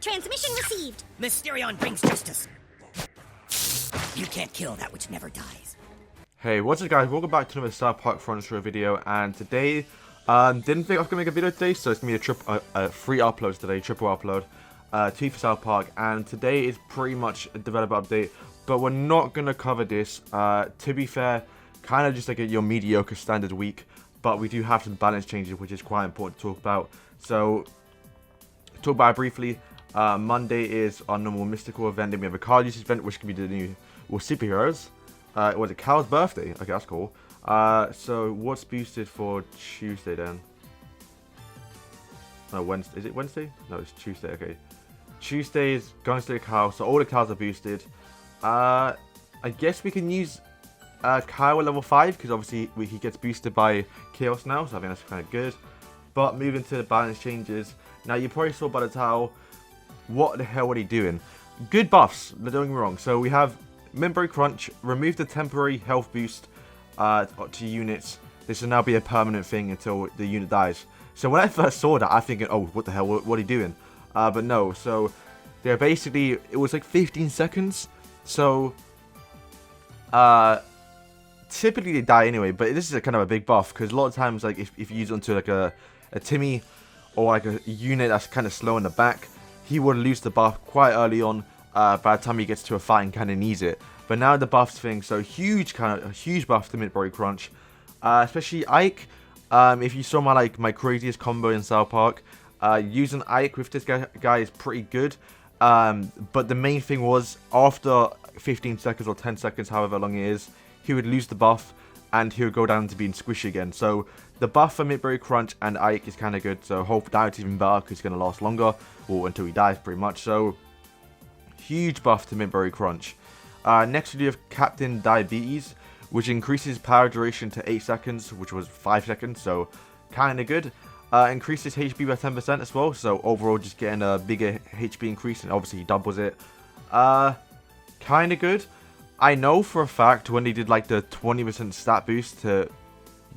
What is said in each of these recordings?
Transmission received. Mysterion brings justice. You can't kill that which never dies. Hey, what's up guys, welcome back to another South Park Frontier video, and today, didn't think I was going to make a video today, so it's going to be a free upload today, triple upload, two for South Park, and today is pretty much a developer update, but we're not going to cover this, to be fair, kind of just like your mediocre standard week, but we do have some balance changes, which is quite important to talk about. So, talk about it briefly. Monday is our normal mystical event, then we have a card usage event, which can be the new, well, superheroes. Was it Cal's birthday? Okay, that's cool. So what's boosted for Tuesday then? No, Wednesday. Is it Wednesday? No, it's Tuesday. Okay. Tuesday is Guns to Cal, so all the Cals are boosted. I guess we can use Kyle at level 5, because obviously he gets boosted by Chaos now, so I think that's kind of good. But moving to the balance changes. Now, you probably saw by the towel, what the hell are they doing? Good buffs, don't get me wrong. So we have Membrane Crunch, remove the temporary health boost to units. This will now be a permanent thing until the unit dies. So when I first saw that, I thinking, oh, what the hell, what are you doing? But no, so they're basically, it was like 15 seconds. So, typically they die anyway, but this is a kind of a big buff, because a lot of times, like, if you use it onto like a Timmy, or like a unit that's kind of slow in the back, he would lose the buff quite early on. By the time he gets to a fight and kind of needs it. But now the buffs thing, so huge buff to Midbury Crunch, especially Ike. If you saw my craziest combo in South Park, using Ike with this guy is pretty good. But the main thing was, after 15 seconds or 10 seconds, however long it is, he would lose the buff and he would go down to being squishy again. So the buff for Midbury Crunch and Ike is kind of good. So hope that's even better, because it's going to last longer, or until he dies pretty much. So huge buff to Midbury Crunch. Next we have Captain Diabetes, which increases power duration to 8 seconds, which was 5 seconds, so kind of good. Increases HP by 10% as well, so overall just getting a bigger HP increase, and obviously he doubles it. Kind of good. I know for a fact when they did like the 20% stat boost to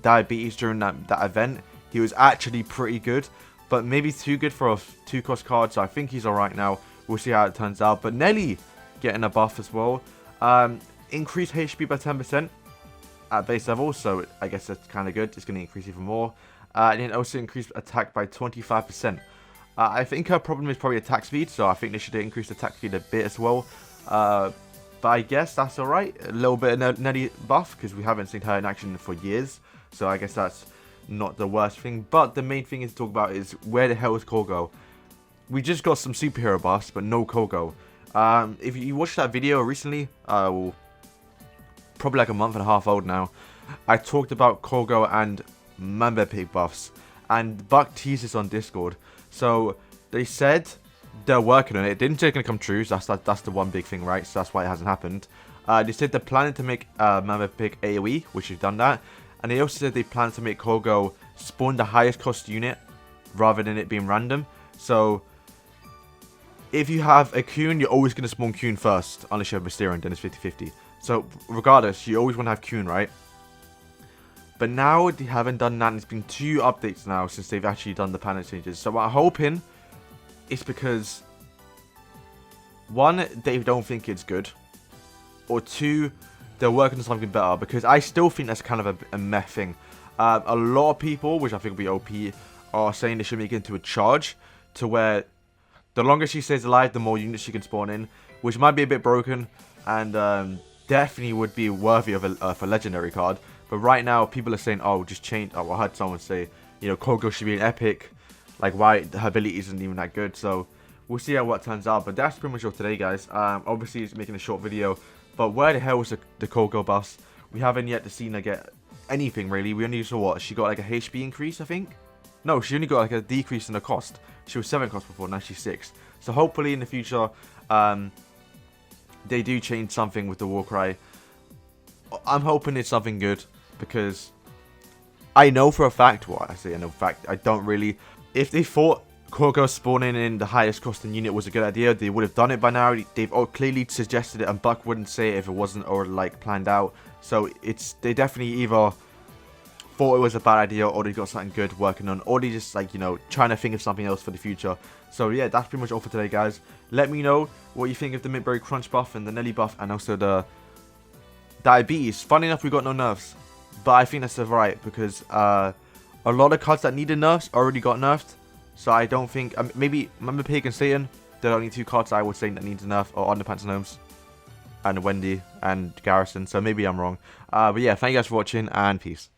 Diabetes during that event, he was actually pretty good, but maybe too good for a 2-cost card, so I think he's alright now. We'll see how it turns out. But Nelly getting a buff as well. Increased HP by 10% at base level, so I guess that's kind of good. It's going to increase even more. And then also increased attack by 25%. I think her problem is probably attack speed, so I think they should increase attack speed a bit as well. But I guess that's alright. A little bit of Nelly buff, because we haven't seen her in action for years. So I guess that's not the worst thing. But the main thing to talk about is, where the hell is Callgirl? We just got some superhero buffs, but no Callgirl. If you watched that video recently, well, probably like a month and a half old now, I talked about Callgirl and Member Pig buffs, and Buck teased this on Discord. So they said they're working on it. It didn't say it's gonna come true, so that's the one big thing, right? So that's why it hasn't happened. They said they're planning to make Member Pig AoE, which we've done that, and they also said they plan to make Callgirl spawn the highest cost unit rather than it being random. So if you have a Coon, you're always going to spawn Coon first, unless you have Mysterion, then it's 50-50. So, regardless, you always want to have Coon, right? But now, they haven't done that, and it's been 2 updates now since they've actually done the panel changes. So, what I'm hoping is because, 1, they don't think it's good, or 2, they're working on something better, because I still think that's kind of a meh thing. A lot of people, which I think will be OP, are saying they should make it into a charge, to where the longer she stays alive, the more units she can spawn in, which might be a bit broken, and definitely would be worthy of a legendary card. But right now, people are saying, oh, just change. Oh, I heard someone say, you know, Callgirl should be an epic. Like, why her ability isn't even that good. So we'll see how it turns out. But that's pretty much all today, guys. Obviously, it's making a short video. But where the hell was the Callgirl buffs? We haven't yet seen her get anything really. We only saw what? She got like a HP increase, I think. No, she only got like a decrease in the cost. She was 7 cost before, now she's 6. So hopefully in the future, they do change something with the Warcry. I'm hoping it's something good, because I know for a fact, well, I say I know for a fact, I don't really, if they thought Callgirl spawning in the highest costing unit was a good idea, they would have done it by now. They've clearly suggested it, and Buck wouldn't say it if it wasn't already like planned out. So they definitely either thought it was a bad idea, or they got something good working on, or they just like, you know, trying to think of something else for the future. So yeah, that's pretty much all for today, guys. Let me know what you think of the Mintberry Crunch buff and the Nelly buff, and also the Diabetes. Funny enough, we got no nerfs, but I think that's alright, because a lot of cards that needed nerfs already got nerfed. So I don't think, maybe, remember Pig and Satan? They're the only 2 cards I would say that needs a nerf, or Underpants and Gnomes, and Wendy and Garrison, so maybe I'm wrong. But yeah, thank you guys for watching, and peace.